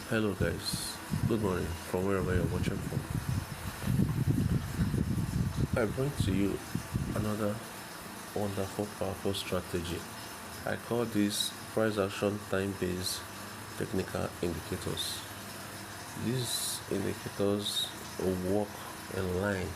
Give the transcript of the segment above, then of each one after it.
Hello guys, good morning from wherever you're watching from. I bring to you another wonderful, powerful strategy. I call this price action time-based technical indicators. These indicators work in line.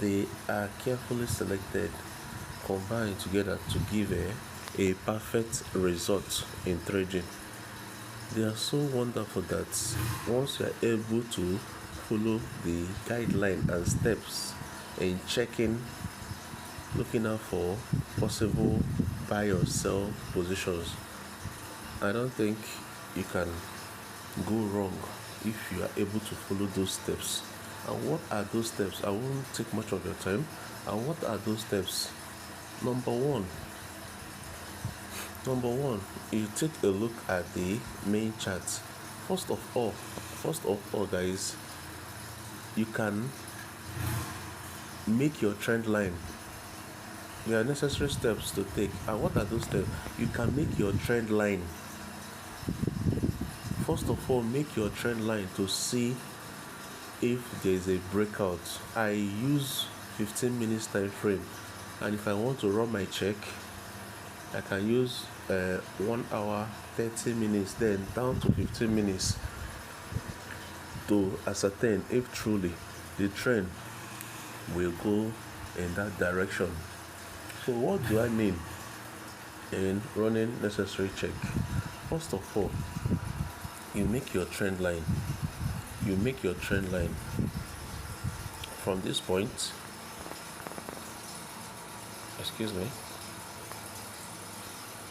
They are carefully selected, combined together to give a perfect result in trading. They are so wonderful that once you are able to follow the guideline and steps in checking, looking out for possible buy or sell positions, I don't think you can go wrong if you are able to follow those steps. And what are those steps? I won't take much of your time. And what are those steps? Number one, you take a look at the main chart. First of all, guys, you can make your trend line. There are necessary steps to take. And what are those steps? You can make your trend line. First of all, make your trend line to see if there is a breakout. I use 15 minutes time frame, and if I want to run my check, I can use 1 hour 30 minutes, then down to 15 minutes to ascertain if truly the trend will go in that direction. So what do I mean in running necessary check? First of all, you make your trend line. From this point,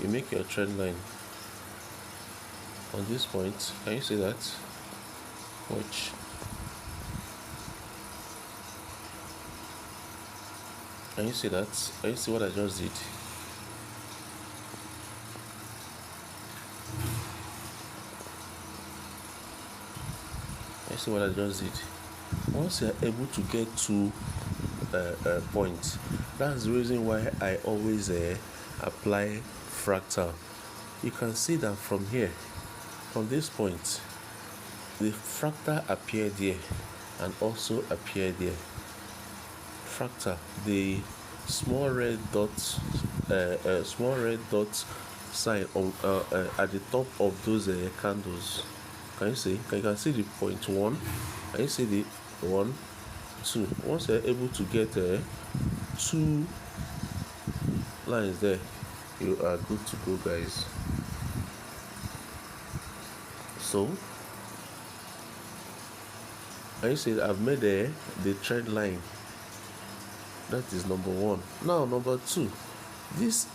you make your trend line on this point. Can you see that? Watch. Can you see that? Can you see what I just did? Can you see what I just did? Once you're able to get to points, that's the reason why I always apply fractal. You can see that from here, from this point, the fractal appeared here and also appeared here. Fractal, the small red dot sign on at the top of those candles. Can you see? You can see the point 1. Can you see the 1, 2? Once you're able to get 2 lines there, you are good to go, guys. So, can you see I've made the trend line? That is number 1. Now number 2, this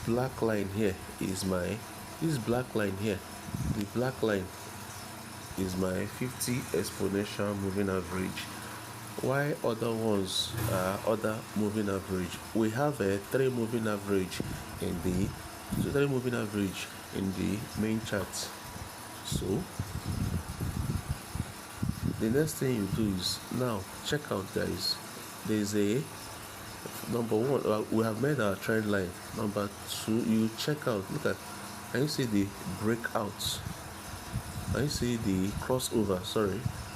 black line here is my the black line is my 50 exponential moving average. Why other ones are other moving average? We have a 3 moving average in the main chart. So the next thing you do is, now check out, guys. There's a number 1, we have made our trend line. Number 2, you check out, look at, can you see the breakout? Can you see the crossover?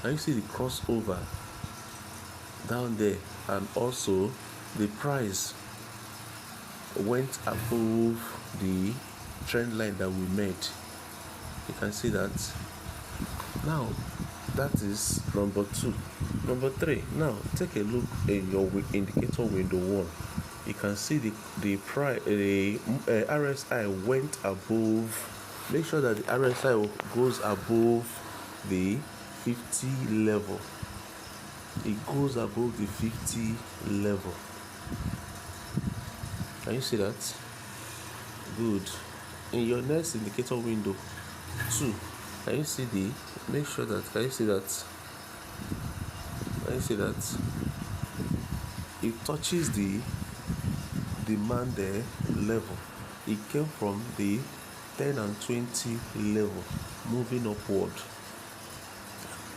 Can you see the crossover down there? And also the price went above the trend line that we made. You can see that. Now that is number 2. Number 3, now take a look in your indicator window 1. You can see the price, the RSI went above. Make sure that the RSI goes above the 50 level. It goes above the 50 level. Can you see that? Good. In your next indicator window 2, can you see the, make sure that, can you see that? Can you see that? It touches the demand level. It came from the 10 and 20 level, moving upward.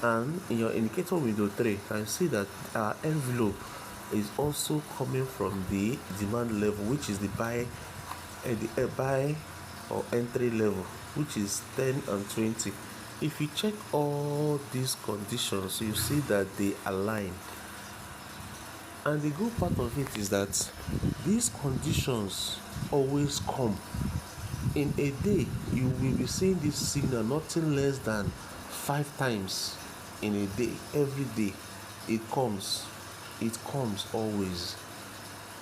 And in your indicator window 3, can you see that our envelope is also coming from the demand level, which is the buy or entry level, which is 10 and 20. if you check all these conditions, you see that they align. And the good part of it is that these conditions always come. In a day, you will be seeing this signal nothing less than 5 times in a day. Every day it comes always.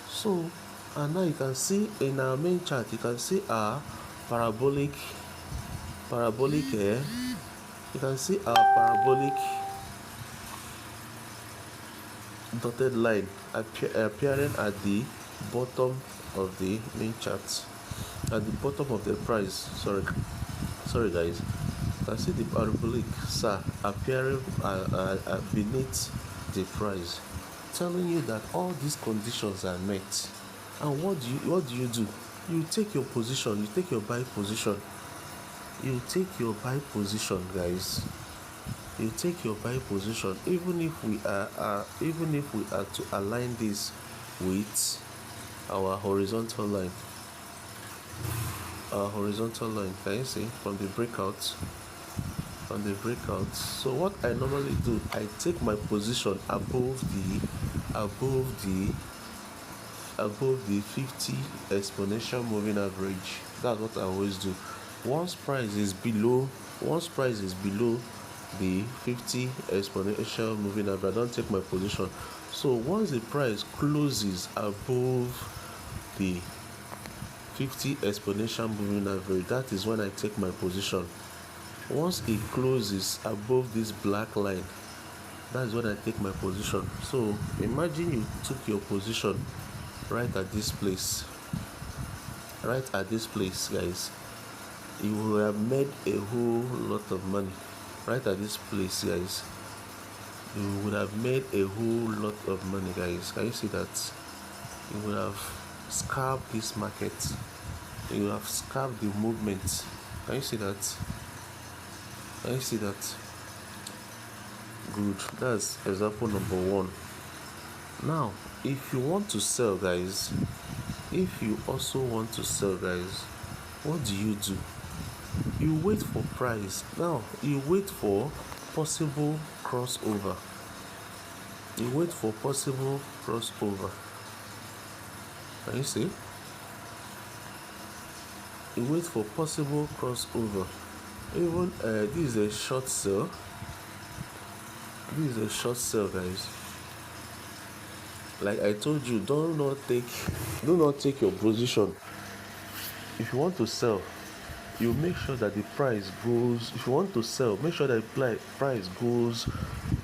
So, and now you can see in our main chart, you can see our parabolic here. You can see our parabolic dotted line appearing at the bottom of the main chart, at the bottom of the price. Sorry guys. You can see the parabolic appearing beneath the price, telling you that all these conditions are met. And what do you do? You take your position. You take your buy position. You take your buy position, guys. You take your buy position. Even if we are to align this with our horizontal line. Can you see from the breakout? So what I normally do, I take my position above the 50 exponential moving average. That's what I always do. Once price is below the 50 exponential moving average, I don't take my position. So once the price closes above the 50 exponential moving average, that is when I take my position. Once it closes above this black line, that is when I take my position. So imagine you took your position right at this place, guys. You will have made a whole lot of money. Right at this place, guys, you would have made a whole lot of money, guys. Can you see that? You would have scalped this market. You have scalped the movement. Can you see that? Good. That's example number 1. Now, if you want to sell, guys, what do? You wait for price. Now, you wait for possible crossover. Can you see? You wait for possible crossover. Even this is a short sell. Guys. Like I told you, do not take your position. If you want to sell, you make sure that the price goes. If you want to sell, make sure that the price goes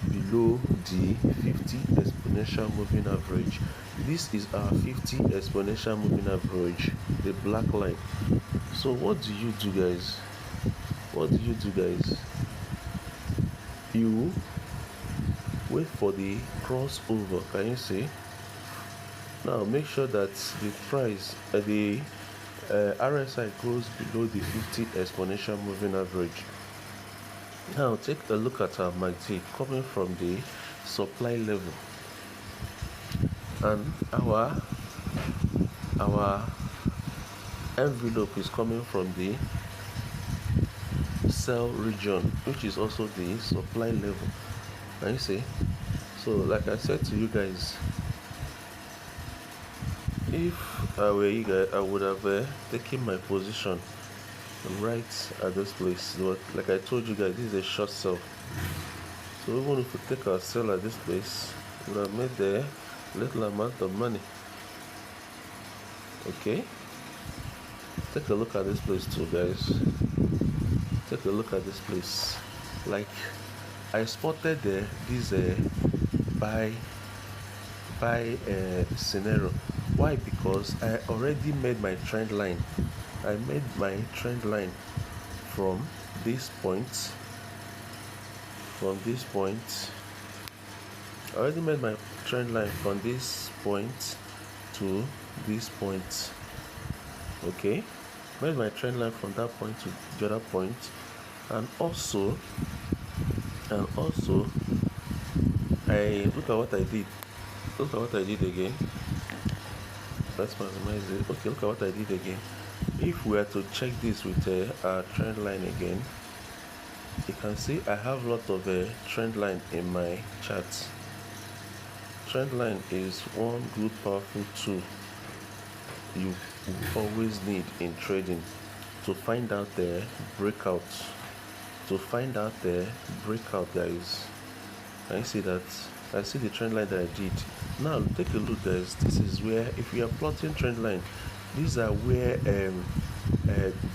below the 50 exponential moving average. This is our 50 exponential moving average, the black line. So what do you do, guys? You wait for the crossover. Can you see? Now make sure that the price the RSI goes below the 50 exponential moving average. Now take a look at our MACD coming from the supply level, and our envelope is coming from the sell region, which is also the supply level. Can you see? So like I said to you guys, if I were you guys, I would have taken my position right at this place. But like I told you guys, this is a short sell. So even if we take our sell at this place, we would have made a little amount of money. Okay, take a look at this place too, guys. Take a look at this place. Like I spotted this buy scenario. Why? Because I already made my trend line. I made my trend line from this point. I already made my trend line from this point to this point. Okay, made my trend line from that point to the other point, and also I look at what I did. Again. Let's maximize it. Okay, look at what I did again. If we are to check this with our trend line again, you can see I have a lot of trend line in my chart. Trend line is one good powerful tool you will always need in trading to find out the breakouts. Guys. Can you see that? I see the trend line that I did. Now take a look, guys. This is where, if you are plotting trend line, these are where the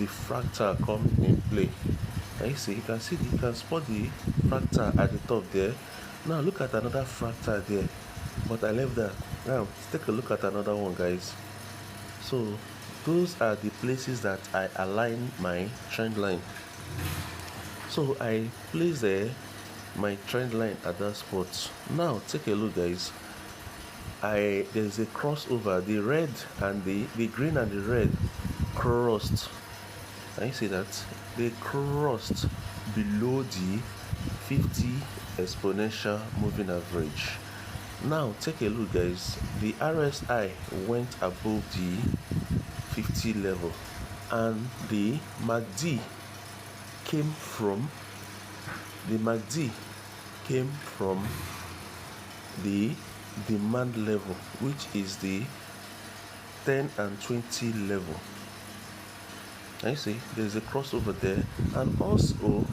fractal come in play. Can you see? You can spot the fractal at the top there. Now look at another fractal there, but I left that. Now let's take a look at another one, guys. So those are the places that I align my trend line. So I place my trend line at that spot. Now take a look, guys. There's a crossover. The red and the green and the red crossed. Can you see that? They crossed below the 50 exponential moving average. Now take a look, guys. The RSI went above the 50 level, and the MACD came from the demand level, which is the 10 and 20 level. I see there's a crossover there, and also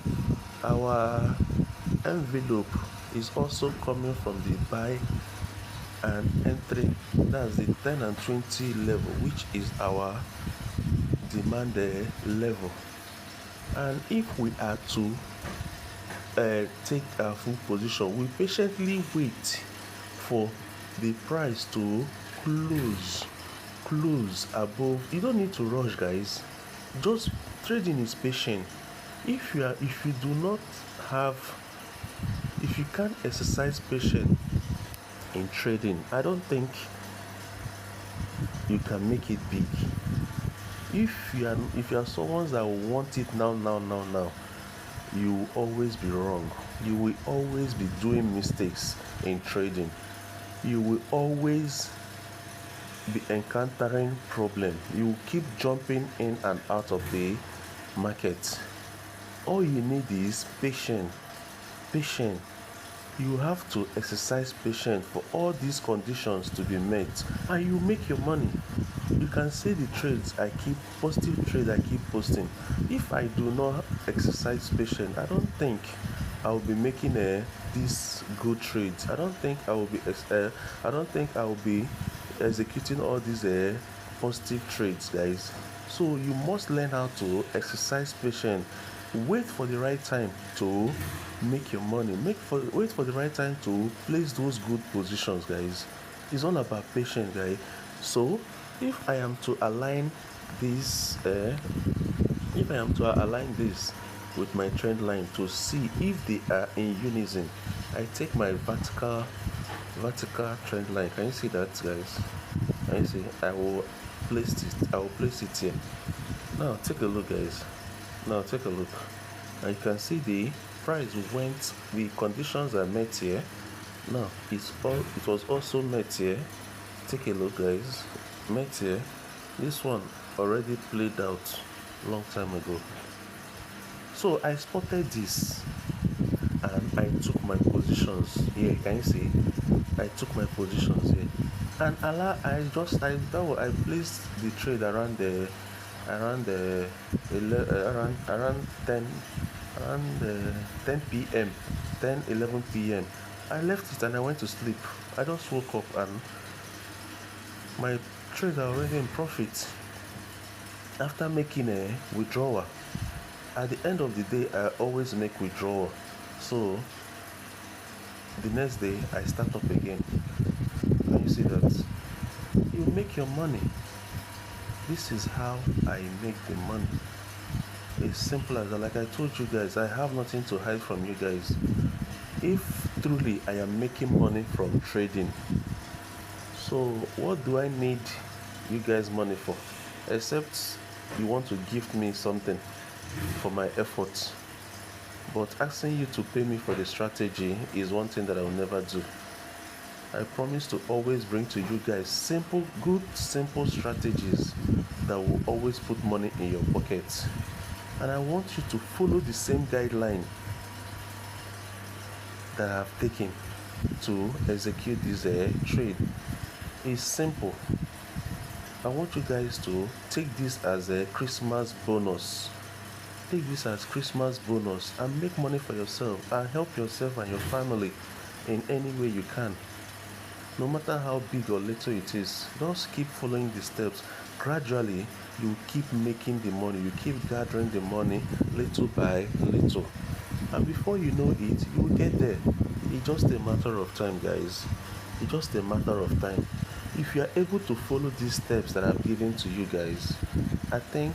our envelope is also coming from the buy and entry. That's the 10 and 20 level, which is our demand level. And if we are to take a full position, we patiently wait for the price to close above. You don't need to rush, guys. Just trading is patient. If you can't exercise patience in trading, I don't think you can make it big. If you are someone that want it now, you will always be wrong. You will always be doing mistakes in trading. You will always be encountering problem. You will keep jumping in and out of the market. All you need is patience. You have to exercise patience for all these conditions to be met, and you make your money. You can see the trades I keep, positive trades I keep posting. If I do not exercise patience, I don't think I will be making these good trades. I don't think I will be executing all these positive trades, guys. So you must learn how to exercise patience. Wait for the right time to make your money. Wait for the right time to place those good positions, guys. It's all about patience, guys. So if I am to align this with my trend line to see if they are in unison, I take my vertical trend line. Can you see that, guys? Can you see? I will place it here. Now take a look, guys. Now take a look, and you can see the price went, the conditions are met here. Now it was also met here. Take a look, guys. Met here. This one already played out long time ago. So I spotted this and I took my positions here. Can you see? I took my positions here, and I placed the trade around 10 p.m. 11 p.m. I left it and I went to sleep. I just woke up and my trades are already in profit after making a withdrawal. At the end of the day, I always make withdrawal. So the next day I start up again. Can you see that? You make your money. This is how I make the money. It's simple as that. Like I told you guys, I have nothing to hide from you guys. If truly I am making money from trading, so what do I need you guys money for? Except you want to gift me something for my efforts. But asking you to pay me for the strategy is one thing that I will never do. I promise to always bring to you guys simple strategies that will always put money in your pocket. and I want you to follow the same guideline that I've taken to execute this trade. It's simple. I want you guys to take this as a Christmas bonus. Take this as Christmas bonus and make money for yourself and help yourself and your family in any way you can. No matter how big or little it is, just keep following the steps. Gradually, you keep making the money. You keep gathering the money little by little. And before you know it, you will get there. It's just a matter of time, guys. It's just a matter of time. If you are able to follow these steps that I've given to you guys, I think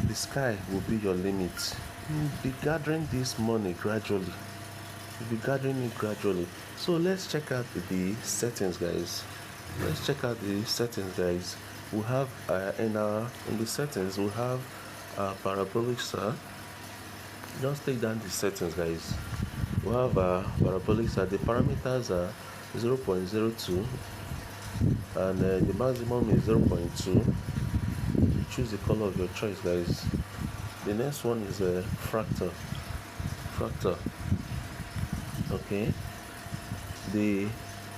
the sky will be your limit. You'll be gathering this money gradually. You'll be gathering it gradually. So let's check out the settings, guys. Let's check out the settings, guys. We have in the settings we have parabolic SAR. Just take down the settings, guys. We have parabolic SAR. The parameters are 0.02 and the maximum is 0.2. Choose the color of your choice, guys. The next one is a fractal. Okay, the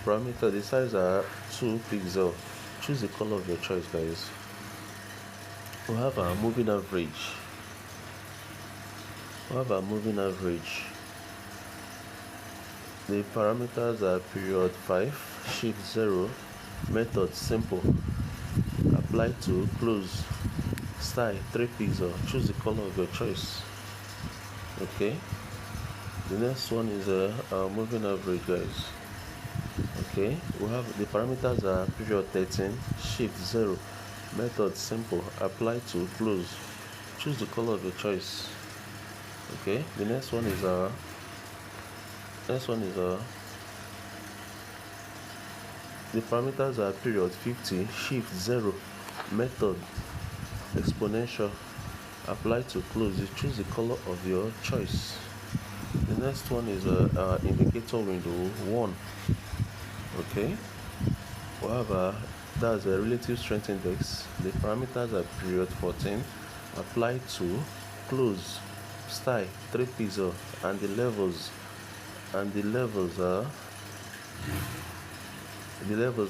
parameter, the size are 2 pixels. Choose the color of your choice, guys. We have our moving average. The parameters are period 5, shift 0, method simple, apply to close, style 3 pixels. Choose the color of your choice. Okay, the next one is a moving average, guys. Okay, we have the parameters are period 13, shift 0, method simple, apply to close. Choose the color of your choice. Okay, the next one is the parameters are period 50, shift 0, method exponential, apply to close. You choose the color of your choice. The next one is indicator window 1. Okay, we have that's a relative strength index. The parameters are period 14, apply to close, style 3 pixels, and the levels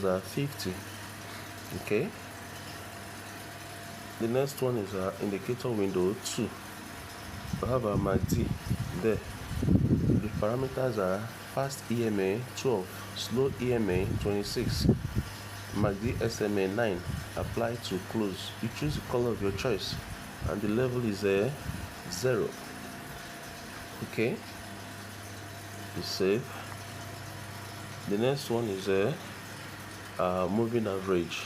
are 50. Okay, the next one is indicator window 2. We have a MACD there. The parameters are fast EMA 12, slow EMA 26, MACD SMA 9, apply to close. You choose the color of your choice and the level is 0. Okay, you save. The next one is moving average.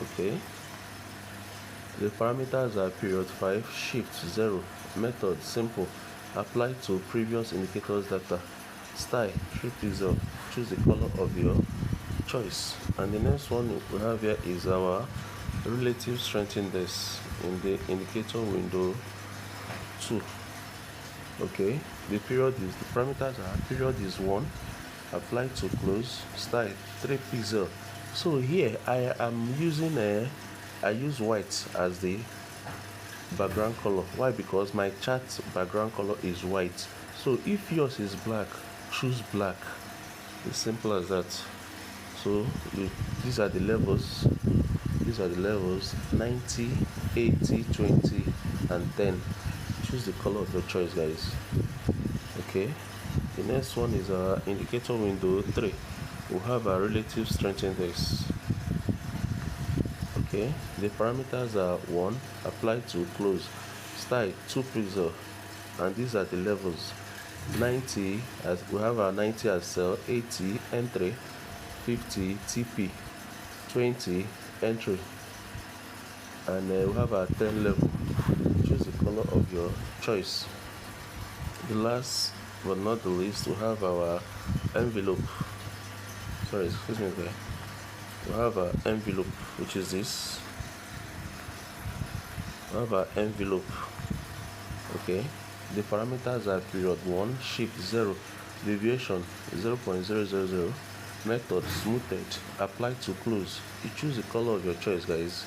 Okay, the parameters are period 5, shift 0, method simple, apply to previous indicators data, style 3 pixels. Choose the color of your choice. And the next one we have here is our relative strength index in the indicator window 2. Okay, the parameters are period is 1, apply to close, style 3 pixels. So here I am using I use white as the background color. Why? Because my chart background color is white. So if yours is black, choose black. It's simple as that. So these are the levels 90, 80, 20 and 10. Choose the color of your choice, guys. Okay, the next one is our indicator window 3. We have a relative strength index. Okay, the parameters are 1, apply to close, style 2 pixels, and these are the levels 90, as we have our 90 as sell, 80 entry, 50 TP, 20 entry, and we have our 10 level. Choose the color of your choice. The last but not the least, we have our envelope. Sorry, excuse me there. We have our envelope, which is this. We have our envelope. Okay, the parameters are period 1, shift 0, deviation 0.000, method smoothed, apply to close. You choose the color of your choice, guys,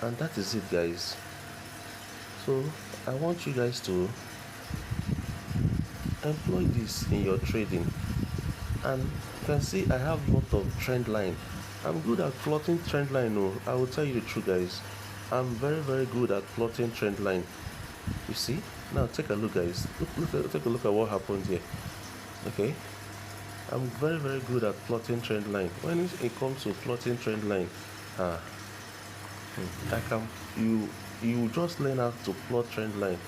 and that is it, guys. So I want you guys to employ this in your trading. And you can see I have a lot of trend line. I'm good at plotting trend line. No, I will tell you the truth, guys. I'm very good at plotting trend line. You see? Now take a look, guys. Take a look at what happened here. Okay, I'm very good at plotting trend line. When it comes to plotting trend line, I can you just learn how to plot trend line.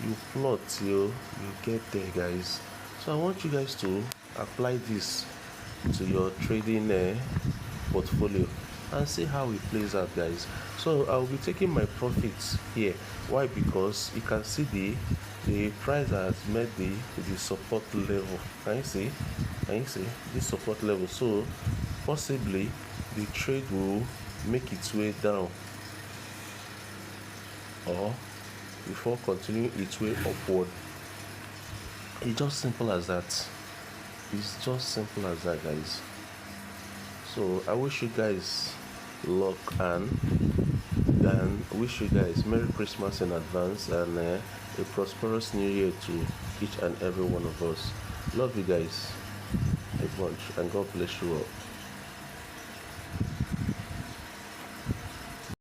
You plot till you get there, guys. So I want you guys to apply this to your trading portfolio and see how it plays out, guys. So I'll be taking my profits here. Why? Because you can see the price has met the support level. Can you see this support level? So possibly the trade will make its way down, or before continuing its way upward. It's just simple as that. It's just simple as that, guys. So I wish you guys luck and wish you guys Merry Christmas in advance and a prosperous New Year to each and every one of us. Love you guys a bunch, and God bless you all.